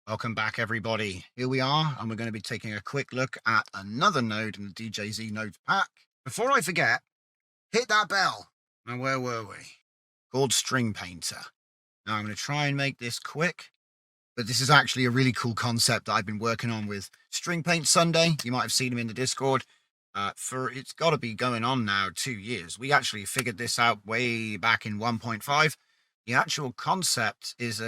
Welcome back, everybody. Here we are, and we're going to be taking a quick look at another node in the DJZ-NODES pack. Before I forget, hit that bell. Now, where were we? Called String Painter. Now, I'm going to try and make this quick, but this is actually a really cool concept that I've been working on with String Paint Sunday. You might have seen him in the Discord. It's got to be going on now 2 years. We actually figured this out way back in 1.5. The actual concept is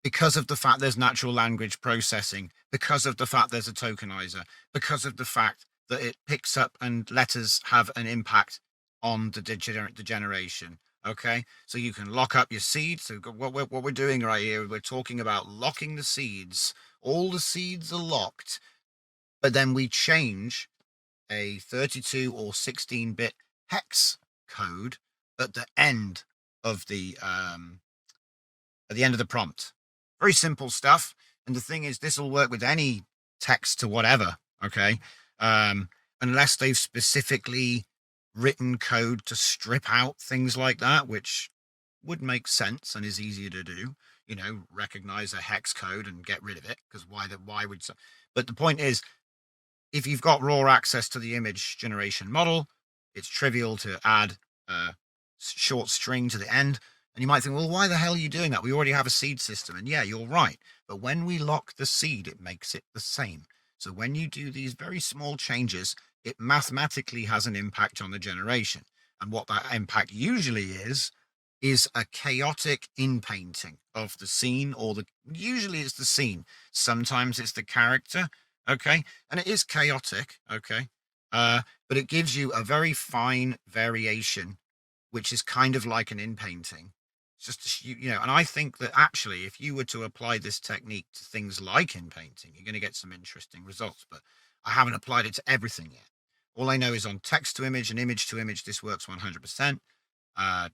because of the fact there's natural language processing, because of the fact there's a tokenizer, because of the fact that it picks up and letters have an impact on the generation. Okay, so you can lock up your seeds. So what we're doing right here, we're talking about locking the seeds. All the seeds are locked, but then we change a 32 or 16-bit hex code at the end of the prompt. Very simple stuff. And the thing is, this will work with any text to whatever, okay? Unless they've specifically written code to strip out things like that, which would make sense and is easier to do. You know, recognize a hex code and get rid of it, because why would so? But the point is, if you've got raw access to the image generation model, it's trivial to add a short string to the end. And you might think, well, why the hell are you doing that? We already have a seed system. And yeah, you're right. But when we lock the seed, it makes it the same. So when you do these very small changes, it mathematically has an impact on the generation. And what that impact usually is a chaotic inpainting of the scene, or usually it's the scene. Sometimes it's the character. Okay. And it is chaotic. Okay. But it gives you a very fine variation, which is kind of like an inpainting. It's just, and I think that actually, if you were to apply this technique to things like inpainting, you're going to get some interesting results. But I haven't applied it to everything yet. All I know is on text to image and image to image, this works 100%.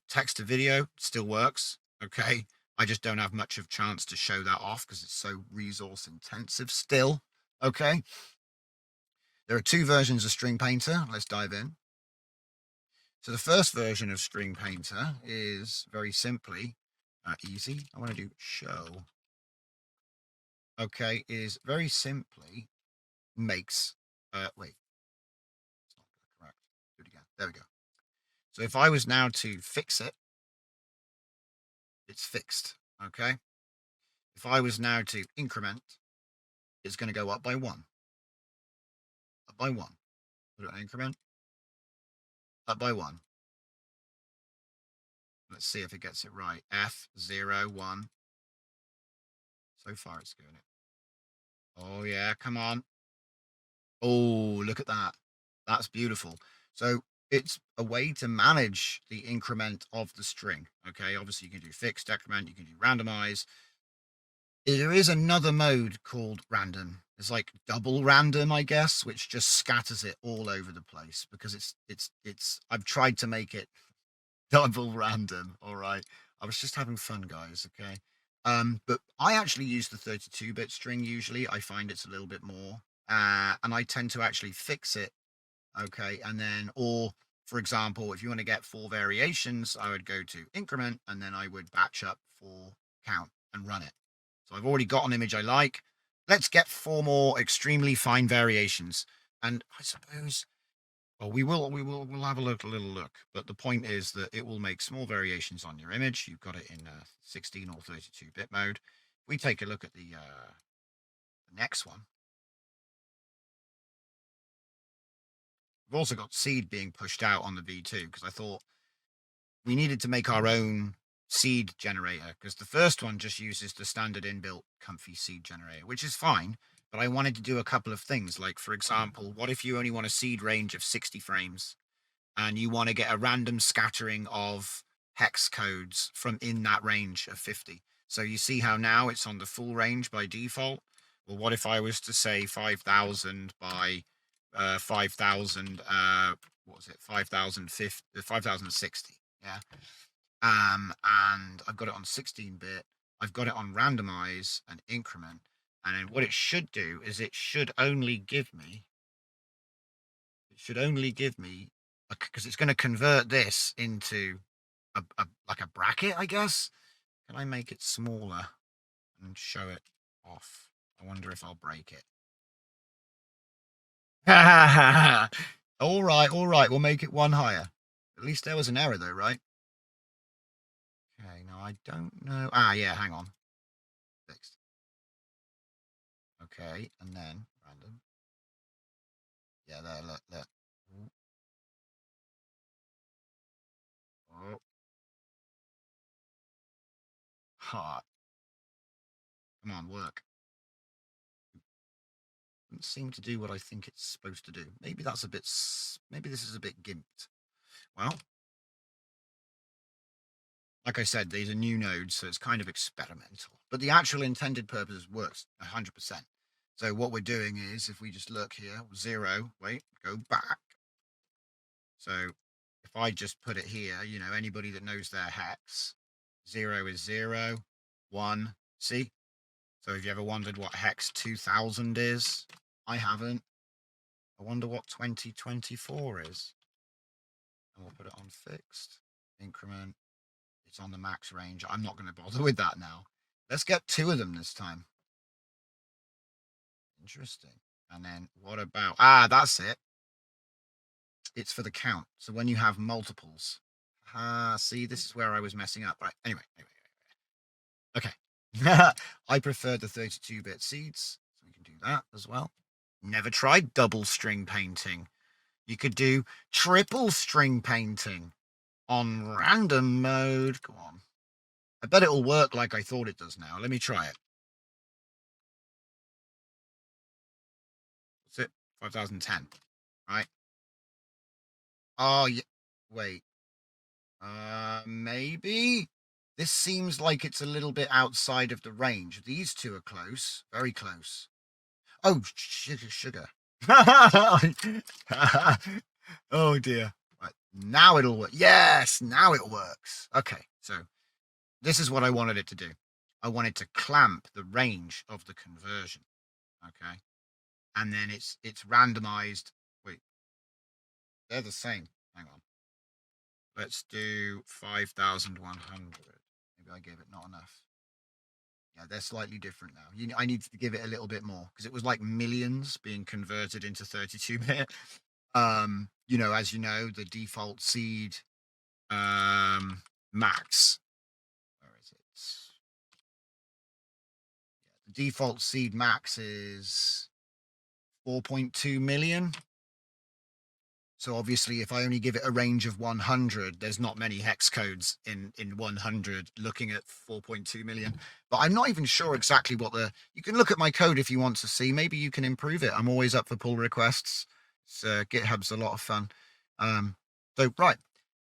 Text to video still works. Okay. I just don't have much of a chance to show that off because it's so resource intensive still. Okay. There are two versions of String Painter. Let's dive in. So the first version of String Painter is very simply easy. I want to do show. Okay, is very simply makes, wait, it's not correct. Do it again. There we go. So if I was now to fix it, it's fixed. Okay. If I was now to increment, it's going to go up by 1. Up by 1. Put it on increment. Up by 1. Let's see if it gets it right. F01. So far it's doing it. Oh yeah, come on. Oh, look at that. That's beautiful. So it's a way to manage the increment of the string. Okay, obviously you can do fixed, decrement, you can do randomize. There is another mode called random. It's like double random, I guess, which just scatters it all over the place because I've tried to make it double random. All right. I was just having fun, guys. Okay. But I actually use the 32-bit string usually. I find it's a little bit more. And I tend to actually fix it. Okay. And then, or for example, if you want to get 4 variations, I would go to increment and then I would batch up for count and run it. So I've already got an image I like. Let's get 4 more extremely fine variations. And I suppose, well, we'll have a little look. But the point is that it will make small variations on your image. You've got it in 16 or 32-bit mode. If we take a look at the next one, we've also got seed being pushed out on the V2 because I thought we needed to make our own seed generator because the first one just uses the standard inbuilt comfy seed generator, which is fine. But I wanted to do a couple of things. Like, for example, what if you only want a seed range of 60 frames and you want to get a random scattering of hex codes from in that range of 50? So you see how now it's on the full range by default. Well, what if I was to say 5,000 by 5,000, what was it? 5,060. Yeah. And I've got it on 16-bit. I've got it on randomize and increment. And then what it should do is it should only give me, because it's going to convert this into like a bracket, I guess. Can I make it smaller and show it? off. I wonder if I'll break it. All right. We'll make it one higher. At least there was an error though, right? Okay, now I don't know. Ah, yeah, hang on. Fixed. Okay, and then random. Yeah, there, look. Oh. Hot. Come on, work. Doesn't seem to do what I think it's supposed to do. Maybe that's a bit. Maybe this is a bit gimped. Well, like I said, these are new nodes, so it's kind of experimental. But the actual intended purpose works 100%. So what we're doing is, if we just look here, 0. Wait, go back. So if I just put it here, you know, anybody that knows their hex, 0 is 0, 1. See? So have you ever wondered what hex 2000 is? I haven't. I wonder what 2024 is. And we'll put it on fixed. Increment. It's on the max range. I'm not going to bother with that now. Let's get 2 of them this time. Interesting. And then what about... Ah, that's it. It's for the count. So when you have multiples. See, this is where I was messing up. Right. Anyway. Okay. I prefer the 32-bit seeds. So we can do that as well. Never tried double string painting. You could do triple string painting on random mode. Come on. I bet it'll work like I thought it does now. Let me try it. What's it? 5010. Right. Oh, yeah. Wait. Maybe? This seems like it's a little bit outside of the range. These two are close. Very close. Oh, sugar. Oh, dear. Right. Now it'll work. Yes, now it works. Okay, so this is what I wanted it to do. I wanted to clamp the range of the conversion. Okay. And then it's randomized. Wait. They're the same. Hang on. Let's do 5,100. Maybe I gave it not enough. Yeah, they're slightly different now. I need to give it a little bit more because it was like millions being converted into 32-bit. You know, as you know, the default seed max. Where is it? Yeah, the default seed max is 4.2 million. So obviously, if I only give it a range of 100, there's not many hex codes in 100 looking at 4.2 million. But I'm not even sure exactly what you can look at my code if you want to see. Maybe you can improve it. I'm always up for pull requests. So GitHub's a lot of fun. So right,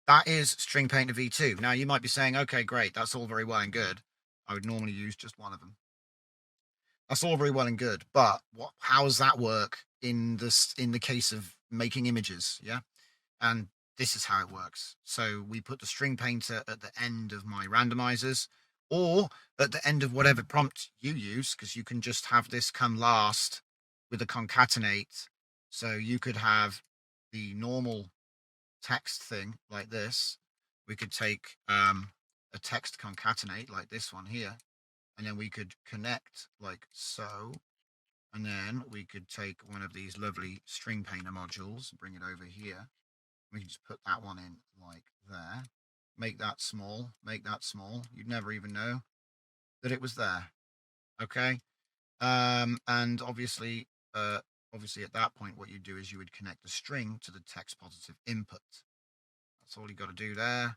that is String Painter v2. Now you might be saying, okay, great, that's all very well and good. I would normally use just one of them. That's all very well and good, but how does that work in the case of making images? Yeah. And this is how it works. So we put the string painter at the end of my randomizers or at the end of whatever prompt you use, because you can just have this come last with a concatenate. So you could have the normal text thing like this. We could take a text concatenate like this one here, and then we could connect like so. And then we could take one of these lovely string painter modules, bring it over here. We can just put that one in like there. Make that small, make that small. You'd never even know that it was there. Okay. And obviously at that point, what you do is you would connect the string to the text positive input. That's all you got to do there.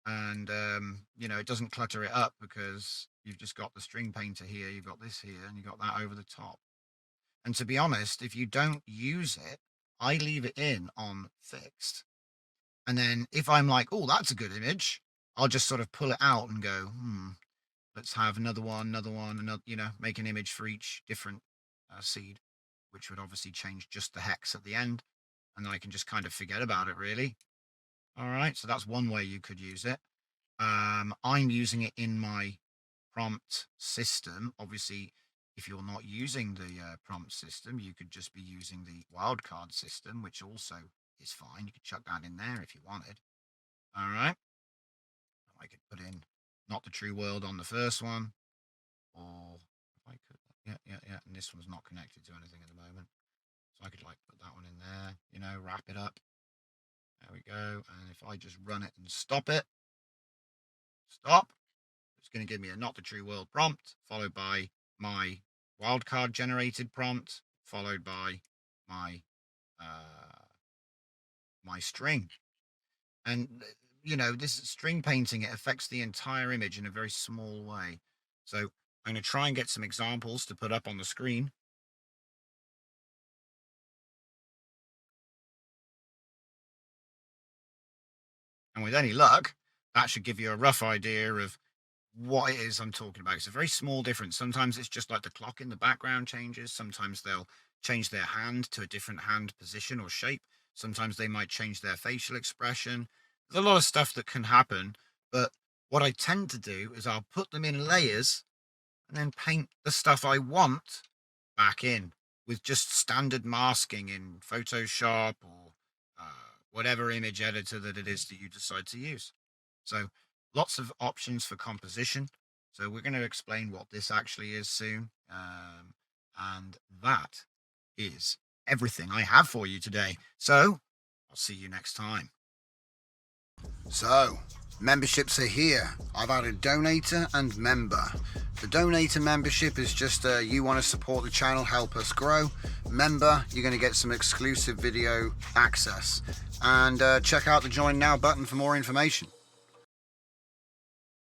And you know, it doesn't clutter it up because you've just got the string painter here, you've got this here, and you've got that over the top. And to be honest, if you don't use it, I leave it in on fixed. And then if I'm like, oh, that's a good image, I'll just sort of pull it out and go, let's have another one, another, you know, make an image for each different seed, which would obviously change just the hex at the end. And then I can just kind of forget about it, really. All right, so that's one way you could use it. I'm using it in my prompt system. Obviously, if you're not using the prompt system, you could just be using the wildcard system, which also is fine. You could chuck that in there if you wanted. All right. I could put in not the true world on the first one, or if I could, Yeah. And this one's not connected to anything at the moment. So I could like put that one in there, you know, wrap it up. There we go. And if I just run it and stop it, stop, it's going to give me a not the true world prompt, followed by my wildcard generated prompt, followed by my my string. And you know, this string painting, it affects the entire image in a very small way. So I'm going to try and get some examples to put up on the screen. And with any luck, that should give you a rough idea of what it is I'm talking about. It's a very small difference. Sometimes it's just like the clock in the background changes. Sometimes they'll change their hand to a different hand position or shape. Sometimes they might change their facial expression. There's a lot of stuff that can happen. But what I tend to do is I'll put them in layers and then paint the stuff I want back in with just standard masking in Photoshop or whatever image editor that it is that you decide to use. So lots of options for composition. So we're going to explain what this actually is soon. And that is everything I have for you today. So I'll see you next time. So memberships are here. I've added donator and member. The donator membership is just you want to support the channel, help us grow. Member, you're going to get some exclusive video access. And check out the join now button for more information.